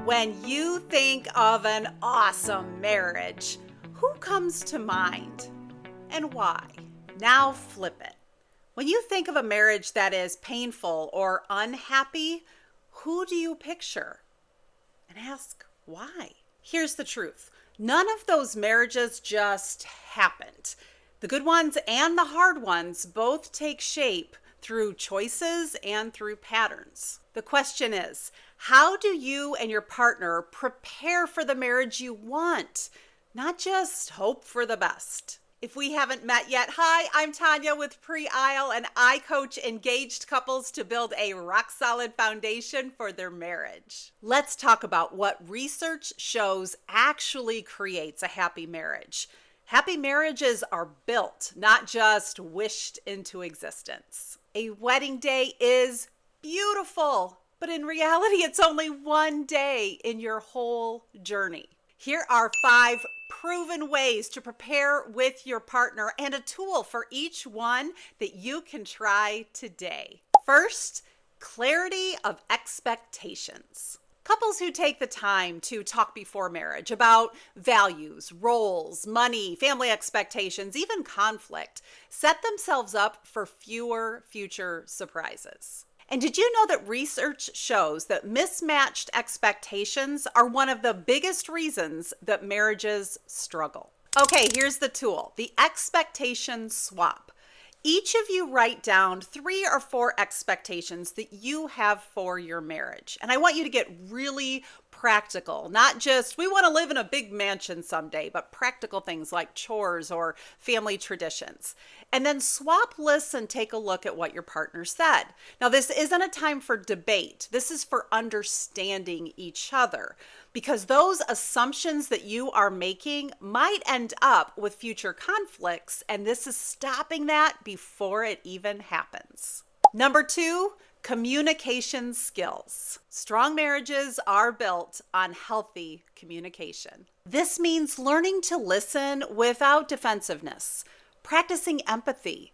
When you think of an awesome marriage, who comes to mind and why? Now flip it. When you think of a marriage that is painful or unhappy, who do you picture? And ask why. Here's the truth. None of those marriages just happened. The good ones and the hard ones both take shape through choices and through patterns. The question is, how do you and your partner prepare for the marriage you want, not just hope for the best? If we haven't met yet, hi, I'm Tanya with Premarital, and I coach engaged couples to build a rock-solid foundation for their marriage. Let's talk about what research shows actually creates a happy marriage. Happy marriages are built, not just wished into existence. A wedding day is beautiful, but in reality, it's only one day in your whole journey. Here are 5 proven ways to prepare with your partner and a tool for each one that you can try today. First, clarity of expectations. Couples who take the time to talk before marriage about values, roles, money, family expectations, even conflict, set themselves up for fewer future surprises. And did you know that research shows that mismatched expectations are one of the biggest reasons that marriages struggle? Okay, here's the tool, the expectation swap. Each of you write down 3 or 4 expectations that you have for your marriage. And I want you to get really practical, not just, we want to live in a big mansion someday, but practical things like chores or family traditions. And then swap lists and take a look at what your partner said. Now, this isn't a time for debate. This is for understanding each other, because those assumptions that you are making might end up with future conflicts, and this is stopping that before it even happens. Number 2, communication skills. Strong marriages are built on healthy communication. This means learning to listen without defensiveness, practicing empathy,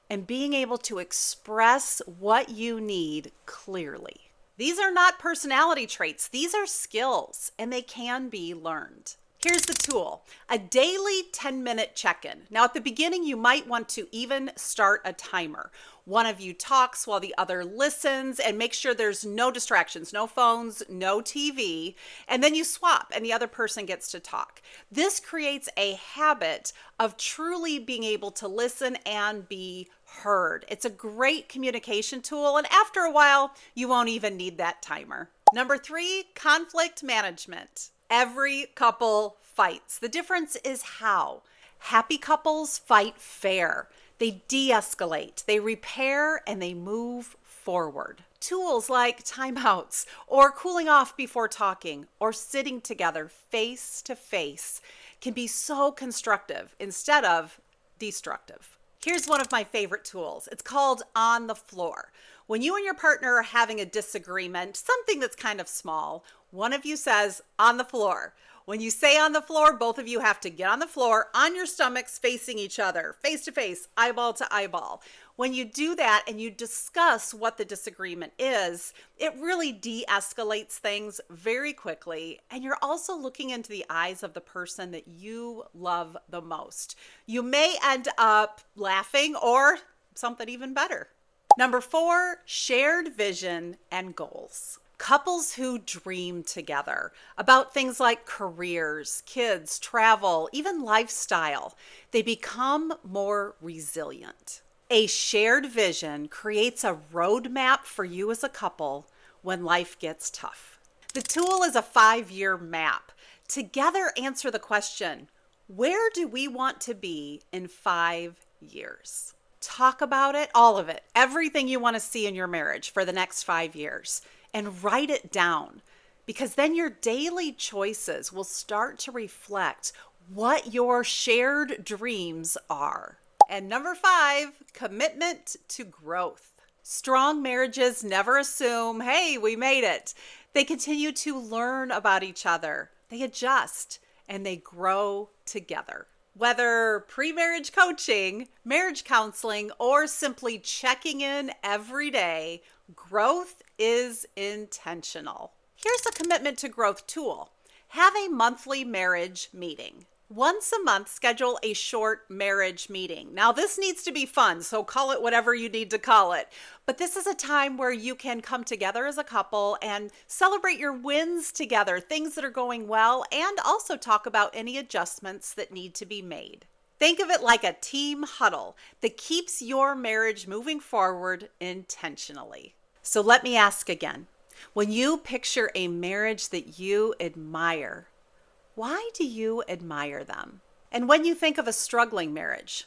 and being able to express what you need clearly. These are not personality traits. These are skills, and they can be learned. Here's the tool, a daily 10-minute check-in. Now, at the beginning, you might want to even start a timer. One of you talks while the other listens, and make sure there's no distractions, no phones, no TV, and then you swap and the other person gets to talk. This creates a habit of truly being able to listen and be heard. It's a great communication tool, and after a while, you won't even need that timer. Number 3, conflict management. Every couple fights. The difference is how. Happy couples fight fair. They de-escalate, they repair, and they move forward. Tools like timeouts, or cooling off before talking, or sitting together face to face can be so constructive instead of destructive. Here's one of my favorite tools. It's called On the Floor. When you and your partner are having a disagreement, something that's kind of small, one of you says, on the floor. When you say on the floor, both of you have to get on the floor on your stomachs facing each other, face to face, eyeball to eyeball. When you do that and you discuss what the disagreement is, it really de-escalates things very quickly. And you're also looking into the eyes of the person that you love the most. You may end up laughing or something even better. Number 4, shared vision and goals. Couples who dream together about things like careers, kids, travel, even lifestyle, they become more resilient. A shared vision creates a roadmap for you as a couple when life gets tough. The tool is a 5-year map. Together, answer the question, where do we want to be in 5 years? Talk about it, all of it, everything you want to see in your marriage for the next 5 years. And write it down, because then your daily choices will start to reflect what your shared dreams are. And number 5, commitment to growth. Strong marriages never assume, hey, we made it. They continue to learn about each other. They adjust and they grow together. Whether pre-marriage coaching, marriage counseling, or simply checking in every day, growth is intentional. Here's a commitment to growth tool. Have a monthly marriage meeting. Once a month, schedule a short marriage meeting. Now, this needs to be fun, so call it whatever you need to call it. But this is a time where you can come together as a couple and celebrate your wins together, things that are going well, and also talk about any adjustments that need to be made. Think of it like a team huddle that keeps your marriage moving forward intentionally. So let me ask again. When you picture a marriage that you admire, why do you admire them? And when you think of a struggling marriage,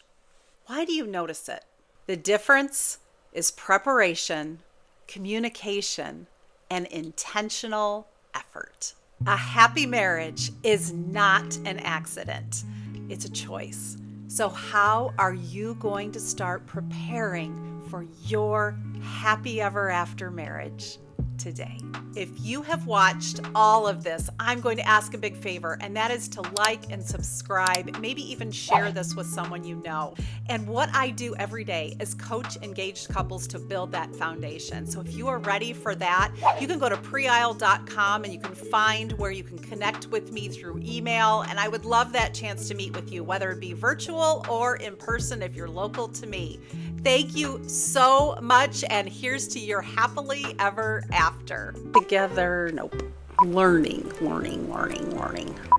why do you notice it? The difference is preparation, communication, and intentional effort. A happy marriage is not an accident. It's a choice. So how are you going to start preparing for your happy ever after marriage today? If you have watched all of this, I'm going to ask a big favor, and that is to like and subscribe, maybe even share this with someone you know. And what I do every day is coach engaged couples to build that foundation. So if you are ready for that, you can go to Premarital.com and you can find where you can connect with me through email. And I would love that chance to meet with you, whether it be virtual or in person if you're local to me. Thank you so much, and here's to your happily ever after. Together, nope. Learning.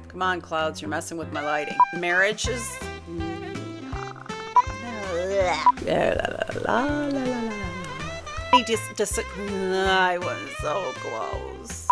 Come on, clouds, you're messing with my lighting. Marriage is... I was so close.